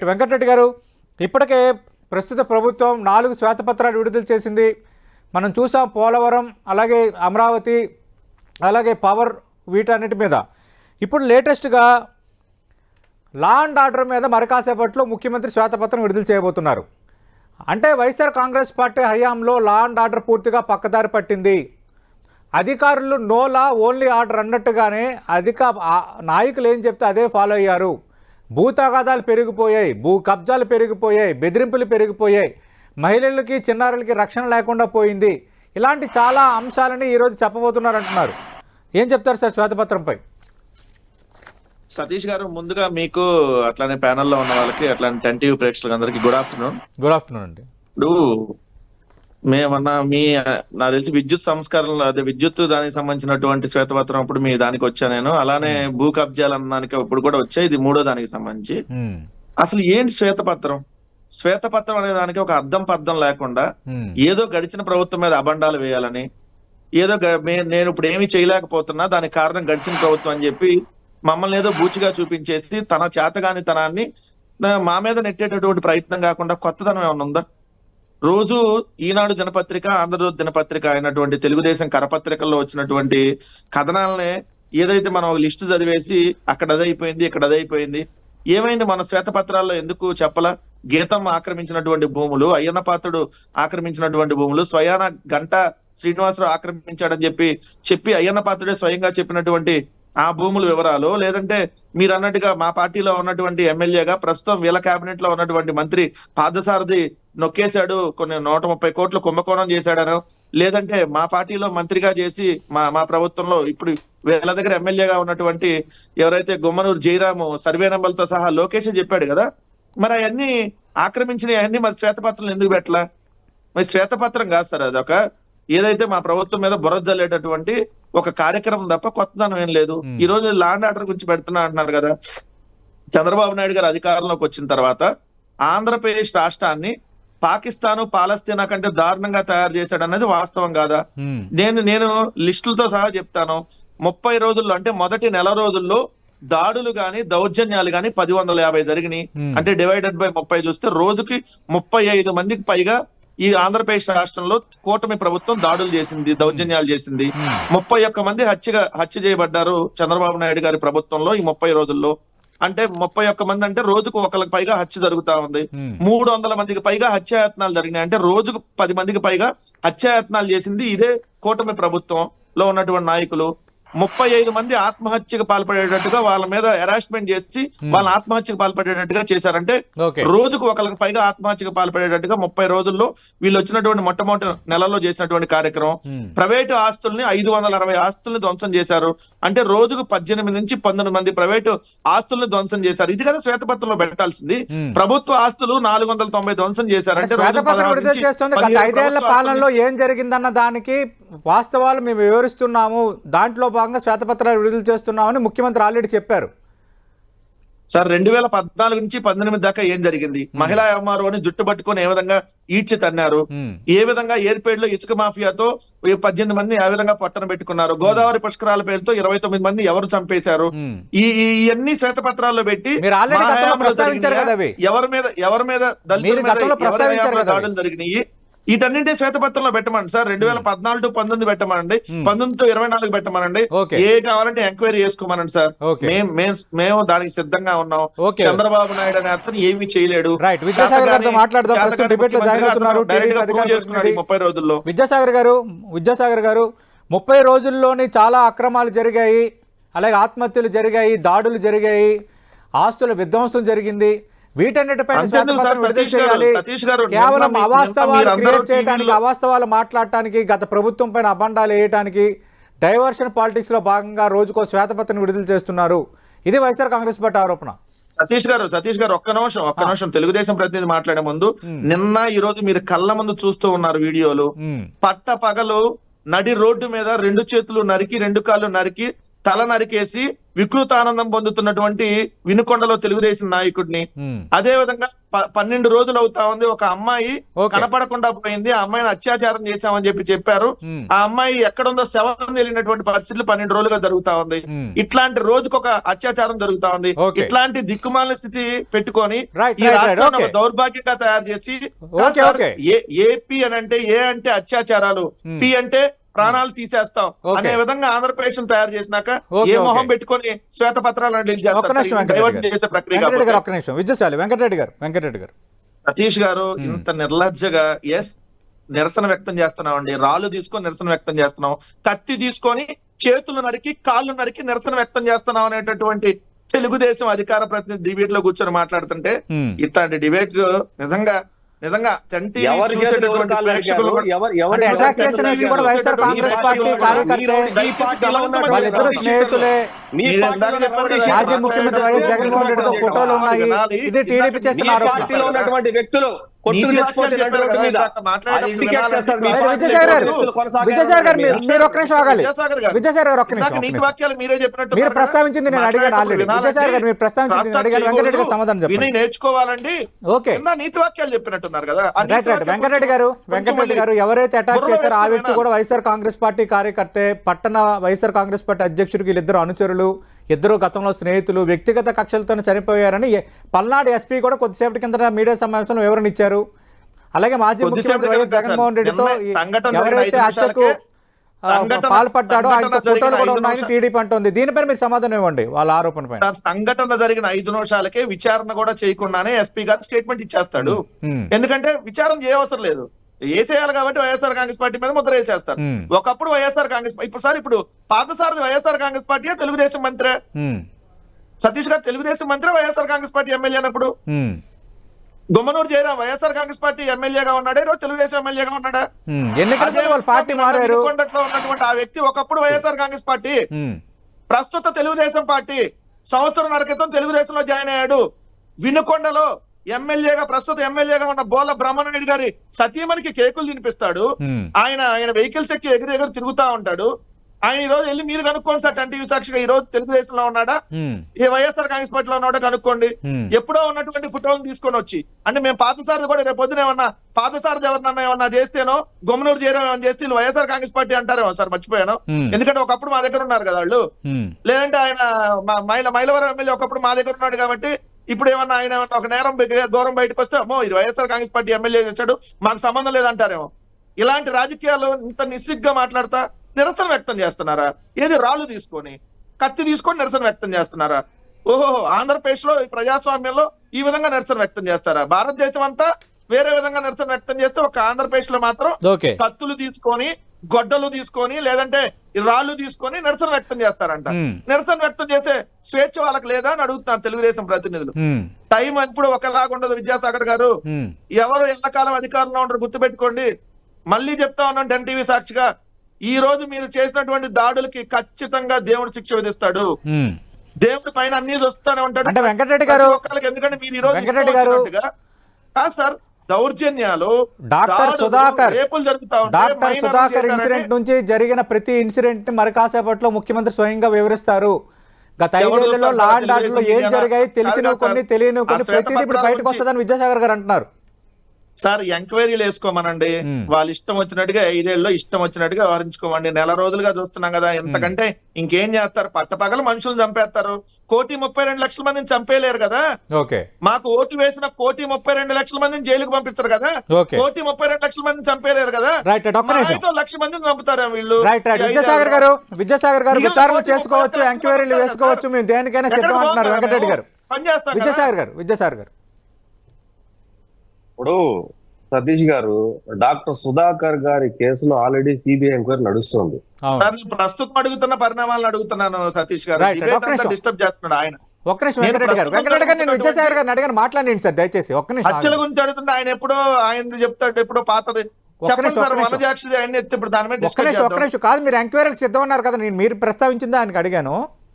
వెంకటరెడ్డి గారు, ఇప్పటికే ప్రస్తుత ప్రభుత్వం 4 శ్వేతపత్రాలు విడుదల చేసింది. మనం చూసాం పోలవరం, అలాగే అమరావతి, అలాగే పవర్, వీటన్నిటి మీద. ఇప్పుడు లేటెస్ట్గా లా అండ్ ఆర్డర్ మీద మరి కాసేపట్లో ముఖ్యమంత్రి శ్వేతపత్రం విడుదల చేయబోతున్నారు. అంటే వైఎస్ఆర్ కాంగ్రెస్ పార్టీ హయాంలో లా అండ్ ఆర్డర్ పూర్తిగా పక్కదారి పట్టింది. అధికారులు నో లా ఓన్లీ ఆర్డర్ అన్నట్టుగానే నాయకులు ఏం చెప్తే అదే ఫాలో అయ్యారు. భూ తగాదాలు పెరిగిపోయాయి, భూ కబ్జాలు పెరిగిపోయాయి, బెదిరింపులు పెరిగిపోయాయి, మహిళలకి చిన్నారులకి రక్షణ లేకుండా పోయింది. ఇలాంటి చాలా అంశాలని ఈరోజు చెప్పబోతున్నారు అంటున్నారు. ఏం చెప్తారు సార్ శ్వేతపత్రంపై? సతీష్ గారు, ముందుగా మీకు అట్లానే ప్యానెల్లో ఉన్న వాళ్ళకి అట్లానే 10 టీవీ ప్రేక్షకులకు అందరికి గుడ్ ఆఫ్టర్నూన్. గుడ్ ఆఫ్టర్నూన్ అండి. ఇప్పుడు మేమన్నా నాకు తెలిసి విద్యుత్ సంస్కరణలు, అదే విద్యుత్ దానికి సంబంధించినటువంటి శ్వేతపత్రం అప్పుడు మీ దానికి వచ్చా నేను. అలానే భూ కబ్జాలు అన్నానికి ఇప్పుడు కూడా వచ్చాయి. ఇది 3వ దానికి సంబంధించి. అసలు ఏంటి శ్వేతపత్రం? శ్వేతపత్రం అనే దానికి ఒక అర్థం పర్థం లేకుండా ఏదో గడిచిన ప్రభుత్వం మీద అబండాలు వేయాలని, ఏదో నేను ఇప్పుడు ఏమీ చేయలేకపోతున్నా దానికి కారణం గడిచిన ప్రభుత్వం అని చెప్పి మమ్మల్ని ఏదో బూచిగా చూపించేసి తన చేతగాని తనాన్ని మా మీద నెట్టేటటువంటి ప్రయత్నం కాకుండా కొత్తదనం ఏమైనా ఉందా? రోజు ఈనాడు దినపత్రిక, ఆంధ్రజ్యోతి దినపత్రిక అయినటువంటి తెలుగుదేశం కరపత్రికల్లో వచ్చినటువంటి కథనాలనే ఏదైతే మనం ఒక లిస్టు చదివేసి అక్కడ అదైపోయింది, ఇక్కడ అదైపోయింది, ఏమైంది మన శ్వేతపత్రాల్లో ఎందుకు చెప్పలా? గీతం ఆక్రమించినటువంటి భూములు, అయ్యన్న పాత్రుడు ఆక్రమించినటువంటి భూములు, స్వయాన గంటా శ్రీనివాసరావు ఆక్రమించాడని చెప్పి అయ్యన్న పాత్రుడే స్వయంగా చెప్పినటువంటి ఆ భూముల వివరాలు, లేదంటే మీరు అన్నట్టుగా మా పార్టీలో ఉన్నటువంటి ఎమ్మెల్యేగా ప్రస్తుతం వీళ్ళ కేబినెట్ లో ఉన్నటువంటి మంత్రి పార్థసారథి నొక్కేశాడు, కొన్ని 130 కోట్లు కుంభకోణం చేశాడనో, లేదంటే మా పార్టీలో మంత్రిగా చేసి మా ప్రభుత్వంలో ఇప్పుడు వీళ్ళ దగ్గర ఎమ్మెల్యేగా ఉన్నటువంటి ఎవరైతే గుమ్మనూరు జయరాము సర్వే నెంబర్లతో సహా లోకేష్ చెప్పాడు కదా, మరి అవన్నీ ఆక్రమించిన అవన్నీ మరి శ్వేతపత్రం ఎందుకు పెట్టలా? మరి శ్వేతపత్రం కాదు సార్, అదొక ఏదైతే మా ప్రభుత్వం మీద బుర్ర జల్లేటటువంటి ఒక కార్యక్రమం తప్ప కొత్తదనం ఏం లేదు. ఈ రోజు లా అండ్ ఆర్డర్ గురించి పెడుతున్నా అంటున్నారు కదా. చంద్రబాబు నాయుడు గారు అధికారంలోకి వచ్చిన తర్వాత ఆంధ్రప్రదేశ్ రాష్ట్రాన్ని పాకిస్తాను, పాలస్తీనా కంటే దారుణంగా తయారు చేశాడు అనేది వాస్తవం కాదా? నేను లిస్టులతో సహా చెప్తాను. 30 రోజుల్లో, అంటే మొదటి నెల రోజుల్లో దాడులు గాని దౌర్జన్యాలు గాని 1050 జరిగినాయి. అంటే డివైడెడ్ బై 30 చూస్తే రోజుకి 35 మందికి పైగా ఈ ఆంధ్రప్రదేశ్ రాష్ట్రంలో కూటమి ప్రభుత్వం దాడులు చేసింది, దౌర్జన్యాలు చేసింది. 31 మంది హత్య చేయబడ్డారు చంద్రబాబు నాయుడు గారి ప్రభుత్వంలో ఈ 30 రోజుల్లో. అంటే 31 మంది అంటే రోజుకు ఒకరికి పైగా హత్య జరుగుతా ఉంది. 300 మందికి పైగా హత్యాయత్నాలు జరిగినాయి. అంటే రోజుకు 10 మందికి పైగా హత్యాయత్నాలు చేసింది ఇదే కూటమి ప్రభుత్వంలో ఉన్నటువంటి నాయకులు. 35 మంది ఆత్మహత్యకు పాల్పడేటట్టుగా వాళ్ళ మీద హెరాస్మెంట్ చేసి వాళ్ళ ఆత్మహత్యకు పాల్పడేటట్టుగా చేశారంటే రోజుకు ఒకరికి పైగా ఆత్మహత్యకు పాల్పడేటట్టుగా 30 రోజుల్లో వీళ్ళు వచ్చినటువంటి మొట్టమొదటి నెలలో చేసినటువంటి కార్యక్రమం. ప్రైవేటు ఆస్తుల్ని 560 ఆస్తుల్ని ధ్వంసం చేశారు. అంటే రోజుకు 18 నుంచి 19 మంది ప్రైవేటు ఆస్తుల్ని ధ్వంసం చేశారు. ఇది కదా శ్వేతపత్రంలో పెట్టాల్సింది. ప్రభుత్వ ఆస్తులు 490 ధ్వంసం చేశారంటే 5 పాలనలో ఏం జరిగిందన్న దానికి వాస్తవాలు మేము వివరిస్తున్నాము, దాంట్లో భాగంగా శ్వేతపత్రాలు విడుదల చేస్తున్నామని ముఖ్యమంత్రి ఆల్రెడీ చెప్పారు సార్. 2014 నుంచి 18 దాకా ఏం జరిగింది? మహిళా ఎంఆర్ఓ అని జుట్టు పట్టుకొని ఏ విధంగా ఈడ్చి తన్నారు, ఏ విధంగా ఏర్పేటలో ఇసుక మాఫియాతో 18 మంది ఆ విధంగా పొట్టన పెట్టుకున్నారు, గోదావరి పుష్కరాల పేరుతో 29 మంది ఎవరు చంపేశారు, ఇవన్నీ శ్వేతపత్రాల్లో పెట్టి ఎవరి మీద దళితుల మీద దాడులు జరిగినాయి వీటన్నింటి శ్వేతపత్రంలో పెట్టమనండి సార్. 2014 to 19 పెట్టమనండి, 19 to 24 పెట్టమనండి, ఏ కావాలంటే ఎంక్వైరీ చేసుకోమనండి సార్. మేము దానికి సిద్ధంగా ఉన్నాం. చంద్రబాబు నాయుడు అనే అతను ఏమీ చేయలేడు. 30 రోజుల్లో విద్యాసాగర్ గారు 30 రోజుల్లోని చాలా అక్రమాలు జరిగాయి, అలాగే ఆత్మహత్యలు జరిగాయి, దాడులు జరిగాయి, ఆస్తుల విధ్వంసం జరిగింది. వీటన్నిటిపై కేవలం అవాస్తవాలు క్రియేట్ చేయడానికి, అవాస్తవాలు మాట్లాడటానికి, గత ప్రభుత్వం పైన అబండాలు వేయడానికి, డైవర్షన్ పాలిటిక్స్ లో భాగంగా రోజుకో శ్వేతపత్రం విడుదల చేస్తున్నారు. ఇది వైఎస్ఆర్ కాంగ్రెస్ పార్టీ ఆరోపణ. సతీష్ గారు ఒక్క నిమిషం తెలుగుదేశం ప్రతినిధి మాట్లాడే ముందు, నిన్న ఈ రోజు మీరు కళ్ళ ముందు చూస్తూ ఉన్నారు వీడియోలు. పట్ట పగలు నడి రోడ్డు మీద 2 చేతులు నరికి 2 కాళ్ళు నరికి తల నరికేసి వికృతానందం పొందుతున్నటువంటి వినుకొండలో తెలుగుదేశం నాయకుడిని. అదే విధంగా 12 రోజులు అవుతా ఉంది, ఒక అమ్మాయి కనపడకుండా పోయింది, ఆ అమ్మాయిని అత్యాచారం చేశామని చెప్పారు. ఆ అమ్మాయి ఎక్కడుందో శవం తెలియనటువంటి పరిస్థితులు 12 రోజులుగా జరుగుతా ఉంది. ఇట్లాంటి రోజుకొక అత్యాచారం జరుగుతా ఉంది. ఇట్లాంటి దిక్కుమాలిన స్థితి పెట్టుకొని ఈ రాష్ట్రాన్ని ఒక దౌర్భాగ్యంగా తయారు చేసి ఏపీ అని అంటే ఏ అంటే అత్యాచారాలు, పి అంటే ప్రాణాలు తీసేస్తాం అనే విధంగా ఆంధ్రప్రదేశ్ తయారు చేసినాక ఏ మొహం పెట్టుకొని శ్వేతపత్రాలు వెంకటరెడ్డి గారు సతీష్ గారు ఇంత నిర్లజ్జగా నిరసన వ్యక్తం చేస్తున్నామండి. రాళ్ళు తీసుకొని నిరసన వ్యక్తం చేస్తున్నాం, కత్తి తీసుకొని చేతులు నరికి కాళ్ళు నరికి నిరసన వ్యక్తం చేస్తున్నాం అనేటటువంటి తెలుగుదేశం అధికార ప్రతినిధి డిబేట్ లో కూర్చొని మాట్లాడుతుంటే ఇట్లాంటి డిబేట్ నిజంగా మాజీ ముఖ్యమంత్రి వైఎస్ జగన్మోహన్ రెడ్డితో ఫోటోలు ఉన్నాయి. ఇది టీడీపీ చేస్తున్న వ్యక్తులు విజయసాయి గారు మీరు ఒక్క నిమిషం ఆగాలి. విజయసాయి గారు ఒక్క నిమిషం, మీరు ప్రస్తావించింది నేను అడిగాను ఆల్రెడీ. విజయసాయి గారు మీరు ప్రస్తావించింది నేను అడిగాను, వెంకటరెడ్డి గారు సమాధానం చెప్పండి. నేర్చుకోవాలండి. ఓకే, నీతి వాక్యాలు చెప్పినట్టున్నారు కదా. వెంకటరెడ్డి గారు ఎవరైతే అటాక్ చేశారో ఆ వ్యక్తి కూడా వైఎస్ఆర్ కాంగ్రెస్ పార్టీ కార్యకర్తే, పట్టణ వైఎస్ఆర్ కాంగ్రెస్ పార్టీ అధ్యక్షుడికి వీళ్ళిద్దరు అనుచరులు, ఇద్దరు గతంలో స్నేహితులు, వ్యక్తిగత కక్షలతో చనిపోయారని పల్నాడు ఎస్పీ కూడా కొద్దిసేపటి కింద మీడియా సమావేశంలో వివరణ ఇచ్చారు. అలాగే మాజీ ముఖ్యమంత్రి వైఎస్ జగన్మోహన్ రెడ్డితో ఎవరైతే హత్యకు పాల్పడ్డాడో ఆయన ఫోటోలు కూడా ఉన్నాయని టీడీపీ అంటోంది. దీనిపైన మీరు సమాధానం ఇవ్వండి వాళ్ళ ఆరోపణ పైన. సంఘటన జరిగిన 5 నిమిషాలకే విచారణ కూడా చేయకుండానే ఎస్పీ గారు స్టేట్మెంట్ ఇచ్చేస్తాడు. ఎందుకంటే విచారణ చేయవసరం లేదు, వేసేయాలి కాబట్టి వైఎస్ఆర్ కాంగ్రెస్ పార్టీ మీద ముద్ర వేసేస్తారు. ఒకప్పుడు వైఎస్ఆర్ కాంగ్రెస్ ఇప్పుడు పాతసారి వైఎస్ఆర్ కాంగ్రెస్ పార్టీ తెలుగుదేశం మంత్రి సతీష్ గారు తెలుగుదేశం మంత్రి వైఎస్ఆర్ కాంగ్రెస్ పార్టీ ఎమ్మెల్యే అన్నప్పుడు గుమ్మనూరు జయరాం వైఎస్ఆర్ కాంగ్రెస్ పార్టీ ఎమ్మెల్యేగా ఉన్నాడే, రోజు తెలుగుదేశం ఎమ్మెల్యేగా ఉన్నాడా? ఉన్నటువంటి ఆ వ్యక్తి ఒకప్పుడు వైఎస్ఆర్ కాంగ్రెస్ పార్టీ, ప్రస్తుత తెలుగుదేశం పార్టీ. సంవత్సరంన్నర క్రితం తెలుగుదేశంలో జాయిన్ అయ్యాడు. వినుకొండలో ప్రస్తుత ఎమ్మెల్యేగా ఉన్న బోల బ్రహ్మణరెడ్డి గారి సతీమణికి కేకులు తినిపిస్తాడు. ఆయన వెహికల్స్ ఎక్కి ఎగురు తిరుగుతా ఉంటాడు. ఆయన ఈ రోజు వెళ్ళి మీరు కనుక్కోండి సార్, టీవీ సాక్షిగా ఈ రోజు తెలుగుదేశంలో ఉన్నాడా, ఏ వైఎస్ఆర్ కాంగ్రెస్ పార్టీలో ఉన్నాడో కనుక్కోండి. ఎప్పుడో ఉన్నటువంటి ఫోటోలు తీసుకొని వచ్చి, అంటే మేము పాతసారి కూడా రేపు పొద్దున ఏమన్నా పాతసారి ఎవరినన్నా ఏమన్నా చేస్తేనో గుమ్మనూరు చేయడం ఏమన్నా చేస్తే వైఎస్ఆర్ కాంగ్రెస్ పార్టీ అంటారేమో సార్, మర్చిపోయాను. ఎందుకంటే ఒకప్పుడు మా దగ్గర ఉన్నారు కదా వాళ్ళు, లేదంటే ఆయన మైలవరం ఎమ్మెల్యే ఒకప్పుడు మా దగ్గర ఉన్నాడు కాబట్టి ఇప్పుడు ఏమన్నా ఆయన ఒక నేరం దూరం బయటకు వస్తే అమ్మో ఇది వైఎస్ఆర్ కాంగ్రెస్ పార్టీ ఎమ్మెల్యే చేశాడు మాకు సంబంధం లేదంటారేమో. ఇలాంటి రాజకీయాలు ఇంత నిస్సిగ్గా మాట్లాడతా నిరసన వ్యక్తం చేస్తున్నారా? ఏది రాళ్ళు తీసుకొని కత్తి తీసుకొని నిరసన వ్యక్తం చేస్తున్నారా? ఓహో, ఆంధ్రప్రదేశ్ లో ప్రజాస్వామ్యంలో ఈ విధంగా నిరసన వ్యక్తం చేస్తారా? భారతదేశం అంతా వేరే విధంగా నిరసన వ్యక్తం చేస్తే ఒక ఆంధ్రప్రదేశ్ లో మాత్రం కత్తులు తీసుకొని గొడ్డలు తీసుకొని లేదంటే రాళ్ళు తీసుకొని నిరసన వ్యక్తం చేస్తారంట. నిరసన వ్యక్తం చేసే స్వేచ్ఛ వాళ్ళకి లేదా అని అడుగుతున్నారు తెలుగుదేశం ప్రతినిధులు. టైం ఎప్పుడు ఒకలాగా ఉండదు విద్యాసాగర్ గారు. ఎవరు ఎల్లకాలం అధికారంలో ఉంటారు గుర్తుపెట్టుకోండి. మళ్ళీ చెప్తా ఉన్నాను టెన్ టీవీ సాక్షిగా, ఈ రోజు మీరు చేసినటువంటి దాడులకి ఖచ్చితంగా దేవుడు శిక్ష విధిస్తాడు. దేవుడి పైన అన్ని వస్తానే ఉంటాడు. ఎందుకంటే మీరు ఈ రోజు సార్ దౌర్జన్యాలు రేపులు జరుగుతా ఉంటాయి. సుధాకర్ ఇన్సిడెంట్ నుంచి జరిగిన ప్రతి ఇన్సిడెంట్ మరి కాసేపట్లో ముఖ్యమంత్రి స్వయంగా వివరిస్తారు. గత 5 ఏళ్లలో లా అండ్ ఆర్డర్ లో ఏం జరిగాయి తెలిసిన కొన్ని తెలియని కొన్ని ప్రతిదీ ఇప్పుడు బయటకు వస్తుందని విద్యాసాగర్ గారు అంటున్నారు. సార్ ఎంక్వైరీలు వేసుకోమనండి, వాళ్ళు ఇష్టం వచ్చినట్టుగా 5 ఏళ్ళలో ఇష్టం వచ్చినట్టుగా వ్యవహరించుకోమండి. నెల రోజులుగా చూస్తున్నాం కదా, ఎంతకంటే ఇంకేం చేస్తారు? పట్టపగల మనుషులు చంపేస్తారు. 1,32,00,000 మందిని చంపేయలేరు కదా. మాకు ఓటు వేసిన 1,32,00,000 మందిని జైలుకు పంపిస్తారు కదా. 1,32,00,000 మందిని చంపేయలేరు కదా. 1,00,000 మందిని చంపుతారా వీళ్ళు? విద్యాసాగర్ గారు విచారణ చేసుకోవచ్చు, ఎంక్వైరీలు వేసుకోవచ్చు, మేము దేనికైనా సిద్ధం అంటున్నారు వెంకటరెడ్డి గారు. విద్యాసాగర్ గారు ఇప్పుడు సతీష్ గారు, డాక్టర్ సుధాకర్ గారి కేసులో ఆల్రెడీ సిబిఐ ఎంక్వైరీ నడుస్తుంది. ప్రస్తుతం అడుగుతున్న పరిణామాలను అడుగుతున్నాను సతీష్ గారు. డిస్టర్బ్ చేస్తున్నాడు ఆయన. మాట్లాడండి సార్ దయచేసి. హత్యల గురించి అడుగుతుంటే ఆయన ఎప్పుడో ఆయన చెప్తాడు, ఎప్పుడో పాతది చెప్పండి సార్. మనజాక్షి ఆయన ఎత్తి ఇప్పుడు దాని మీద కాదు, మీరు ఎంక్వైరీకి సిద్ధం అన్నారు కదా, నేను మీరు ప్రస్తావించిందా ఆయనకు అడిగాను.